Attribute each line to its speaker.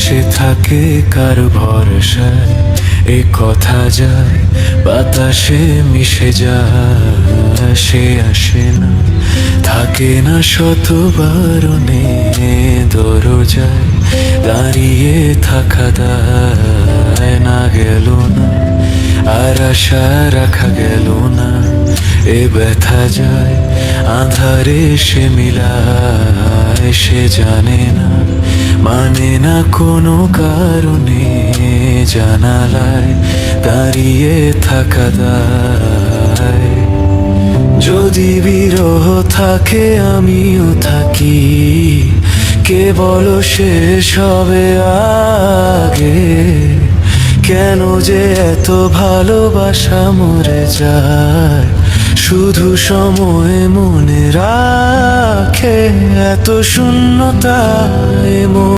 Speaker 1: সে থাকে কার ভরসায়, এ কথা যায় বাতাসে মিশে যায়। সে আসে না, থাকে না শত বারণে, দরজায় দাঁড়িয়ে থাকা দায়। না গেল না, আর আশা রাখা গেল না, এ ব্যথা যায় আঁধারে সে মিলায়। সে জানে না, মানে না কোনো কারণে, জানালায় দাঁড়িয়ে থাকা দায়। যদি বিরহ থাকে আমিও থাকি, কে বলো শেষ হবে আগে? কেন যে এত ভালোবাসা মরে যায়, শুধু সময় মনে রাখে এত শূন্যতায়।